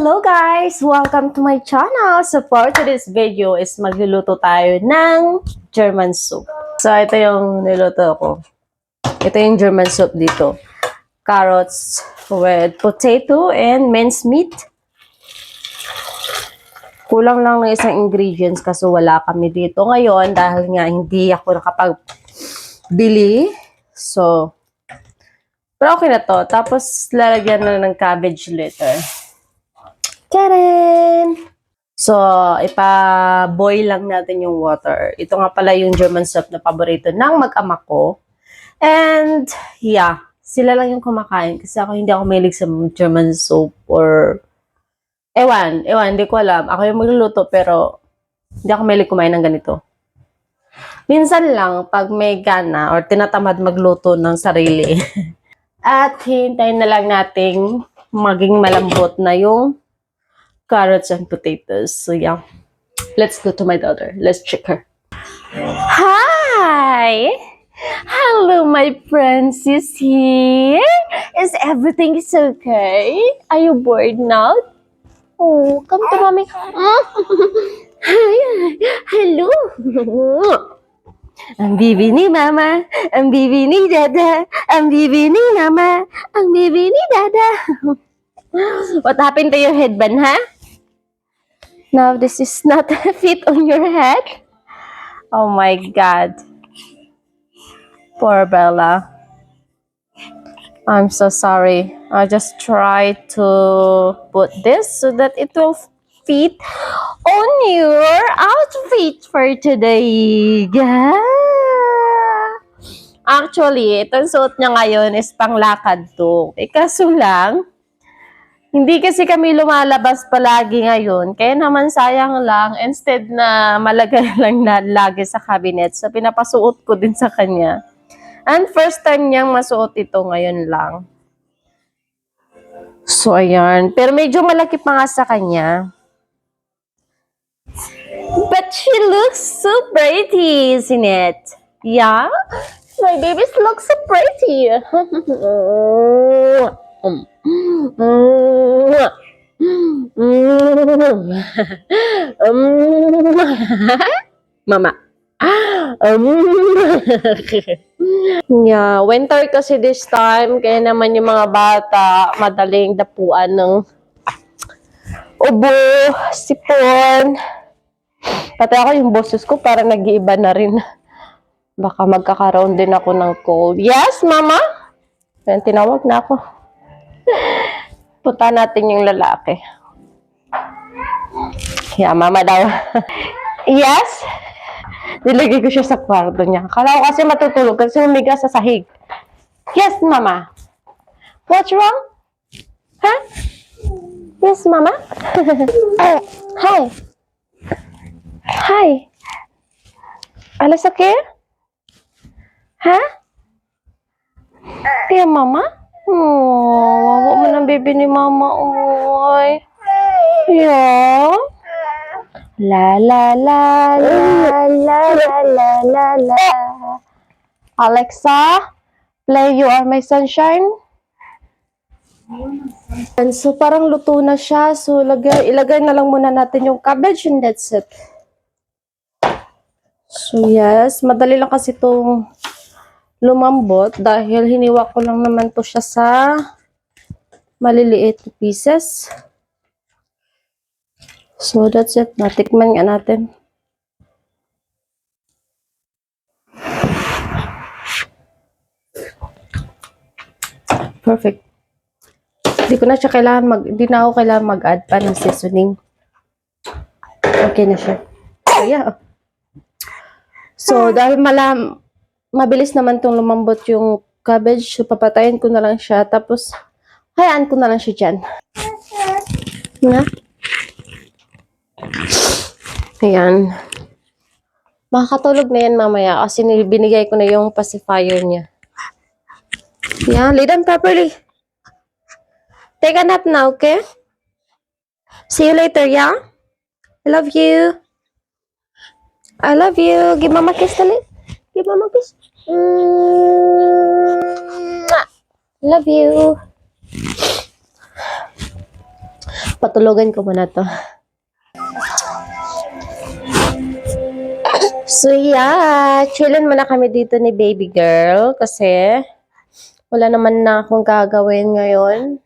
Hello guys! Welcome to my channel! So for today's video is magluluto tayo ng German soup. So ito yung niluto ko. Ito yung German soup dito. Carrots with potato and minced meat. Kulang lang ng isang ingredients kasi wala kami dito ngayon dahil nga hindi ako nakapagbili. So, pero okay na to. Tapos lalagyan na ng cabbage later. Tadaan! So, ipa-boil lang natin yung water. Ito nga pala yung German soup na paborito ng mag-ama ko. And, yeah, sila lang yung kumakain. Kasi ako hindi ako mahilig sa German soup or... Ewan, hindi ko alam. Ako yung magluluto pero hindi ako mahilig kumain ng ganito. Minsan lang, pag may gana or tinatamad magluto ng sarili. At hintayin na lang nating maging malambot na yung carrots and potatoes. So yeah, let's go to my daughter. Let's check her. Hi! Hello, my princess here. Is everything okay? Are you bored now? Oh, come to mommy. Hi! Hello! Ang bibi ni mama, ang bibi ni dada, ang bibi ni mama, ang bibi ni dada. What happened to your headband, huh? Now this is not fit on your head. Oh my God. Poor Bella. I'm so sorry. I just try to put this so that it will fit on your outfit for today. Yeah. Actually, itong suot niya ngayon is panglakad to. Kaso lang, hindi kasi kami lumalabas palagi ngayon. Kaya naman sayang lang. Instead na malagay lang na lagi sa cabinet. So, pinapasuot ko din sa kanya. And first time niyang masuot ito ngayon lang. So, ayan. Pero medyo malaki pa nga sa kanya. But she looks so pretty, isn't it? Yeah? My babies look so pretty. Mama. Yeah, winter kasi this time, kaya naman yung mga bata madaling dapuan ng ubo, sipon. Pati ako yung boses ko para nag-iiba na rin. Baka magkakaroon din ako ng cold. Yes, mama? Yan, tinawag na ako. Punta natin yung lalaki. Yeah, mama daw. Yes? Nilagay ko siya sa kwarto niya. Akala ko kasi matutulog kasi humiga sa sahig. Yes, mama. What's wrong? Huh? Yes, mama? Hi. Hi. Alles okay? Huh? Kaya mama? Oh, wawa mo ng baby ni mama. Oy. Yeah. La la la la la la la la la. Alexa, play You Are My Sunshine. And so parang luto na siya. So ilagay na lang muna natin yung cabbage and that's it. So yes, madali lang kasi itong lumambot dahil hiniwa ko lang naman to siya sa maliliit pieces. So that's it. Natikman nga natin. Perfect. Hindi na ako kailangan mag-add pa ng seasoning. Okay na siya. So yeah. So dahil mabilis naman tong lumambot yung cabbage, so papatayin ko na lang siya. Tapos hayaan ko na lang siya dyan. Na? Ayan. Makakatulog na yan mamaya kasi binigay ko na yung pacifier niya. Yeah, lay down properly. Take a nap now, okay? See you later, yeah? I love you. I love you. Give mama a kiss, dali. Give mama a kiss. Love you. Patulugan ko muna to. So yeah, chillin muna kami dito ni baby girl kasi wala naman na akong gagawin ngayon.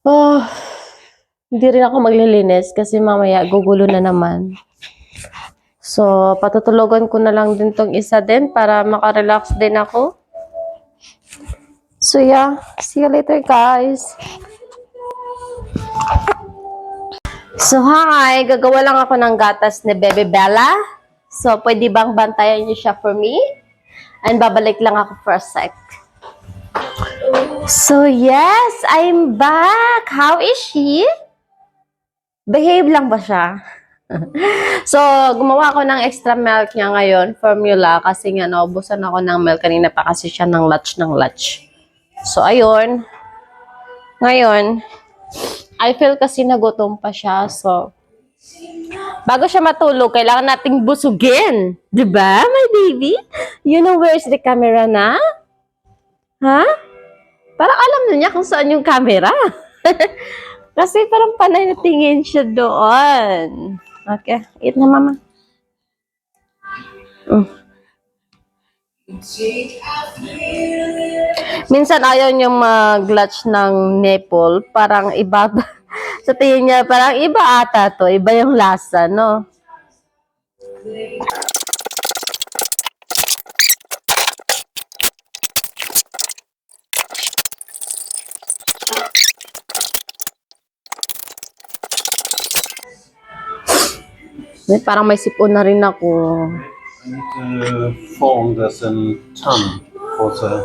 Oh, hindi rin ako maglilinis kasi mamaya gugulo na naman. So, patutulugan ko na lang din tong isa din para makarelax din ako. So yeah, see you later guys. So hi, gagawa lang ako ng gatas ni Bebe Bella. So, pwede bang bantayan niyo siya for me? And babalik lang ako for a sec. So yes, I'm back. How is she? Behave lang ba siya? So, gumawa ako ng extra milk niya ngayon, formula, kasi nga naubusan ako ng milk kanina pa kasi siya ng latch. So, ayun. Ngayon, I feel kasi nagutom pa siya. So, bago siya matulog, kailangan nating busugin. Diba, my baby? You know where's the camera na? Ha? Parang alam na niya kung saan yung camera. Kasi parang panay na tingin siya doon. Okay, eat na mama. Minsan ayaw niya mag-latch ng nipple. Parang iba. Sa tingin niya, parang iba ata to. Iba yung lasa, no? Parang may sipon na rin ako. I need to form this in ton for the.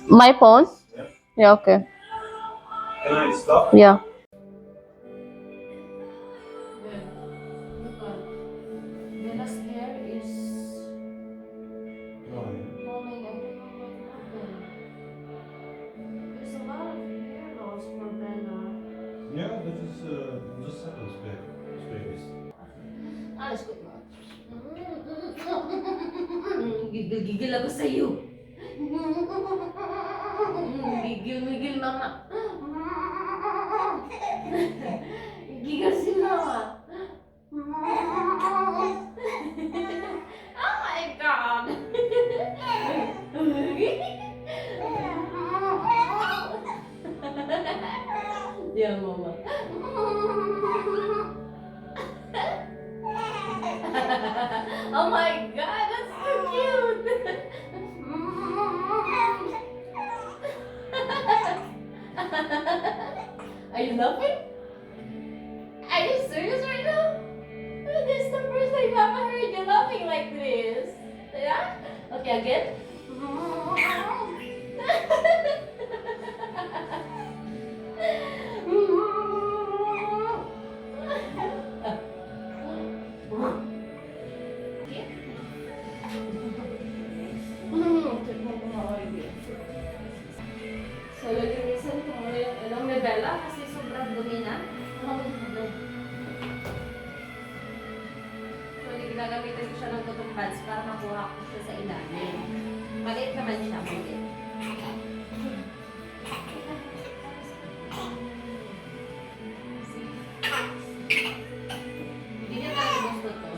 My phone? Yeah, okay. Can I stop? Yeah. Bella's hair is falling. I don't know what happened. There's a lot of hair loss for Bella. Yeah, this is just happens, babies. Alles gut, Ma. Gigil-gigil ako sa'yo. Gigil, mama. Gigil si mama. Oh my God. Yeah, mama. Oh my God, that's so cute. Are you laughing? Are you serious right now? This is the first time Mama heard you laughing like this. Yeah? Okay, again. So, lagimisan ko muna yung ilong ni Bella kasi sobrang dumi na. So, ginagamitan ko siya ng cotton pads para makuha ko siya sa ilalim. Maliit naman siya, maliit. Hindi niya talaga gusto to.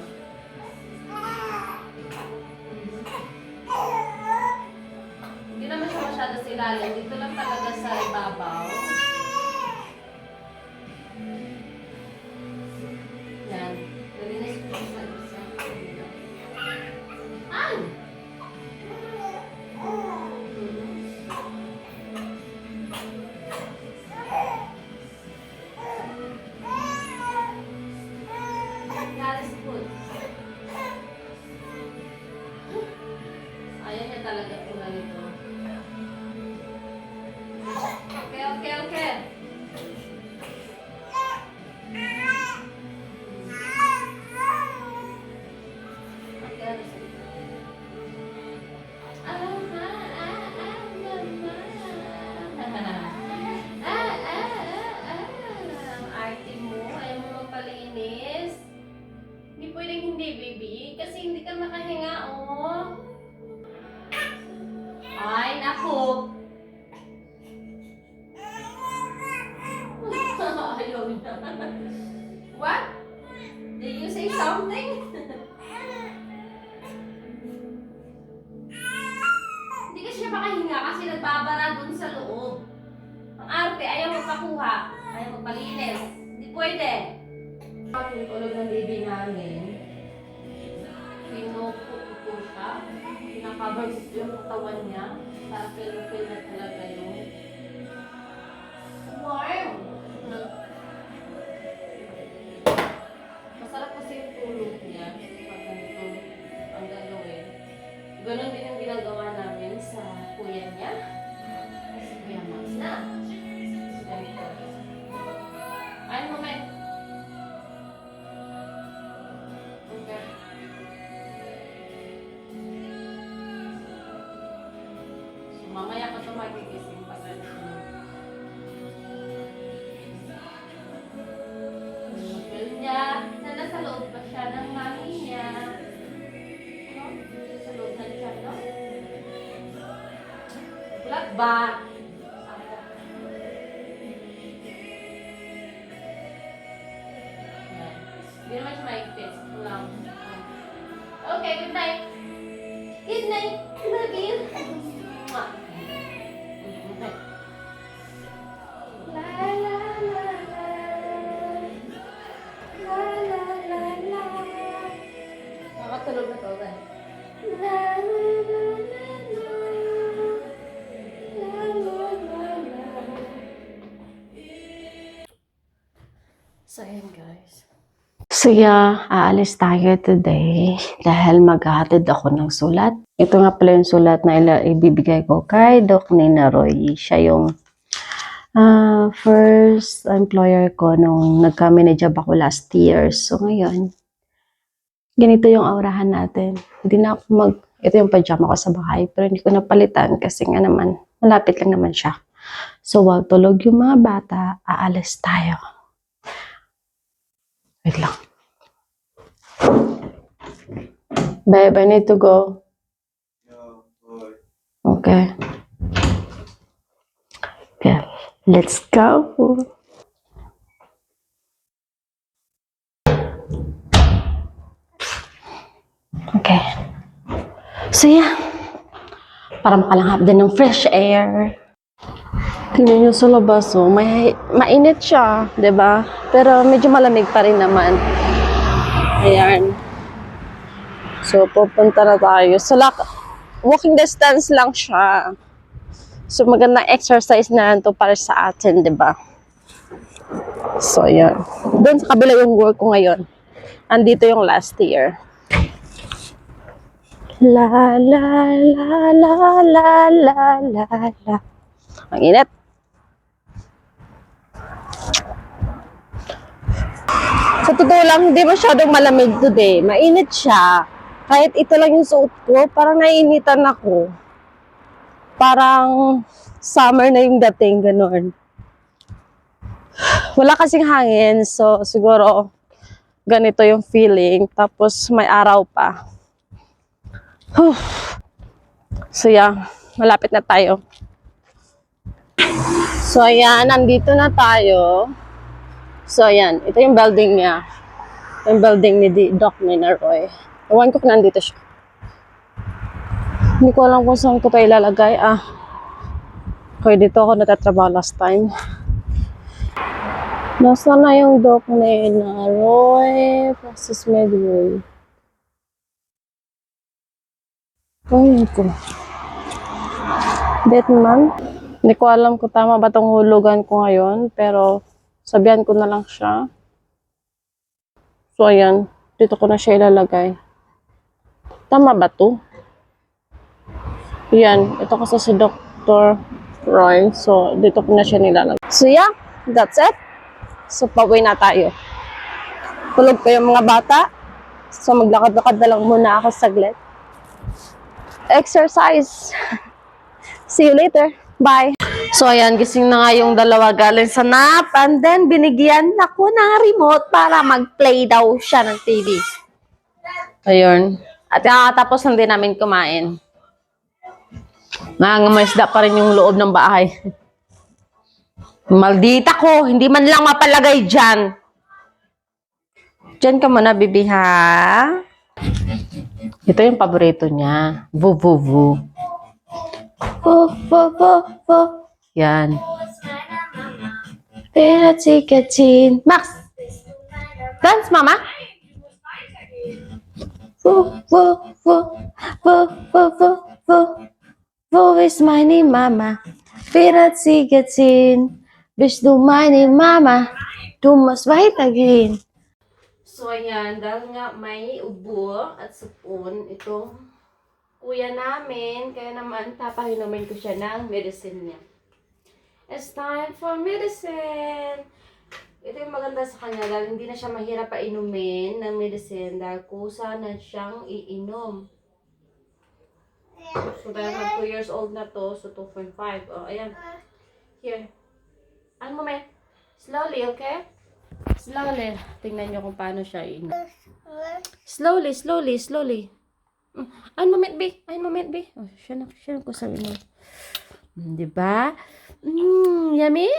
Hindi naman siya masyado sa ilalim. Dito lang talaga sa ibabaw. Yan. Nalinis ko siya sa isa. Ay! That is good. Ayaw niya talaga po na nito. Okay. Arte mo, ayaw mo magpalinis. Hindi pwedeng hindi, baby. Kasi hindi ka makahinga, oh. Ay, naku. What? Did you say something? Hindi kasi siya makahinga kasi nagbabara dun sa loob. Ang arte, ayaw magpakuha. Ayaw magpalinis. Hindi pwede. Yung tulog ng baby namin, pinupupo ko siya. Pinakabar ko yung katawan niya. Para feel na talaga yung warm. Masarap kasi yung tulog niya. Pag ganito ang gagawin. Ganon din yung ginagawa namin sa kuya niya. Kasi kuya Max na. Ganito. Ay, moment. Okay. So, mamaya ko ito magigising pag ganito. Feel niya na nasa loob pa siya ng mami niya. No? Sa loob ng siya, no? Bulat ba? Hindi naman siya maigpit. Lang. Okay, good night. Good night. Love you. Mwah. Okay. La la la la. La la la la. Makatulog na to, guys. La la la la la. La la la la. So, ayan guys. So yeah, aalis tayo today dahil maghahatid ako ng sulat. Ito nga pala yung sulat na ibibigay ko kay Doc Nina Roy. Siya yung first employer ko nung nagka-mini job ako last year. So ngayon, ganito yung aurahan natin. Hindi na ako ito yung pajama ko sa bahay, pero hindi ko napalitan kasi nga naman, malapit lang naman siya. So wag tulog yung mga bata, aalis tayo. Wait lang. Babe, I need to go. Yeah, boy. Okay. Okay, let's go. Okay. So yeah, para makalanghap din ng fresh air. Tingnan nyo sa labas, oh. Mainit siya, 'di ba? Pero medyo malamig pa rin naman. Ayan. So, pupunta na tayo. So, walking distance lang siya. So, magandang exercise na to para sa atin, di ba? So, ayan. Doon sa kabila yung work ko ngayon. Andito yung last year. La, la, la, la, la, la, la, la. Ang init. Sa totoo lang, hindi masyadong malamig today. Mainit siya. Kahit ito lang yung suot ko, parang naiinitan ako. Parang summer na yung dating, ganun. Wala kasing hangin, so siguro ganito yung feeling. Tapos may araw pa. So yeah, malapit na tayo. So ayan, nandito na tayo. So ayan, ito yung building niya. Yung building ni Doc Nina Roy. Ewan ko kung nandito siya. Hindi ko alam kung saan ko tayo ilalagay. Okay, dito ako natatrabaho last time. Nasaan na yung Doc Nina Roy? Process Medway. Ayun ko. Detman. Hindi ko alam kung tama ba itong hulugan ko ngayon. Pero sabihan ko na lang siya. So ayan. Dito ko na siya ilalagay. Tama ba to? Yan. Ito kasi si Dr. Roy. So, dito ko na siya nilalagay. So, yeah. That's it. So, pauwi na tayo. Tulog ko yung mga bata. So, maglakad-lakad na lang muna ako saglit. Exercise. See you later. Bye. So, ayan. Gising na nga yung dalawa galing sa nap. And then, binigyan ako ng remote para mag-play daw siya ng TV. Ayun. At kakatapos lang din namin kumain. Nangangamasda pa rin yung loob ng bahay. Maldita ko, hindi man lang mapalagay dyan. Diyan ka muna, bibi, ha? Ito yung paborito niya. Vu, vu, vu. Vu, vu, vu, vu. Yan. Pinatikatin. Max! Dance, mama! Vu, vu, vu. Vu, vu, vu, vu. Vu is my name, mama. Pinatikatin. Bis du meine mama. Du musst weitergehen. So, ayan, dahil nga may ubo at supon, itong kuya namin, kaya naman papahinumin ko siya ng medicine niya. It's time for medicine! Ito yung maganda sa kanya dahil hindi na siya mahirap painumin ng medicine dahil kusa na siyang iinom. So, dahil mag 2 years old na to, so 2.5. Oh, ayan. Here. Ano mo, me? Slowly, okay? Slowly. Tingnan nyo kung paano siya iinom. Slowly, slowly, slowly. Ein Moment, B. Ein Moment, B. Oh, siya na ko sabi mo. Diba? Yummy?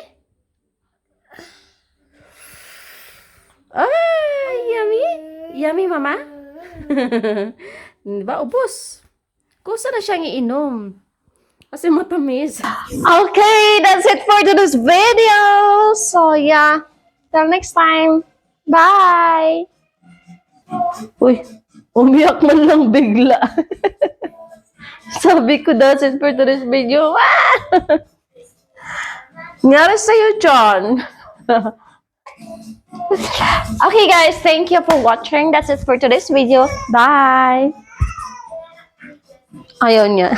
Ay, yummy? Yummy, mama? Diba? Ubos. Kusa na siyang iinom. Kasi matamis. Okay, that's it for today's video. So, yeah. Till next time. Bye! Uy, umiyak man lang bigla. Sabi ko, that's it for today's video. Nangyari sa'yo, John. Okay, guys. Thank you for watching. That's it for today's video. Bye! Ayaw niya.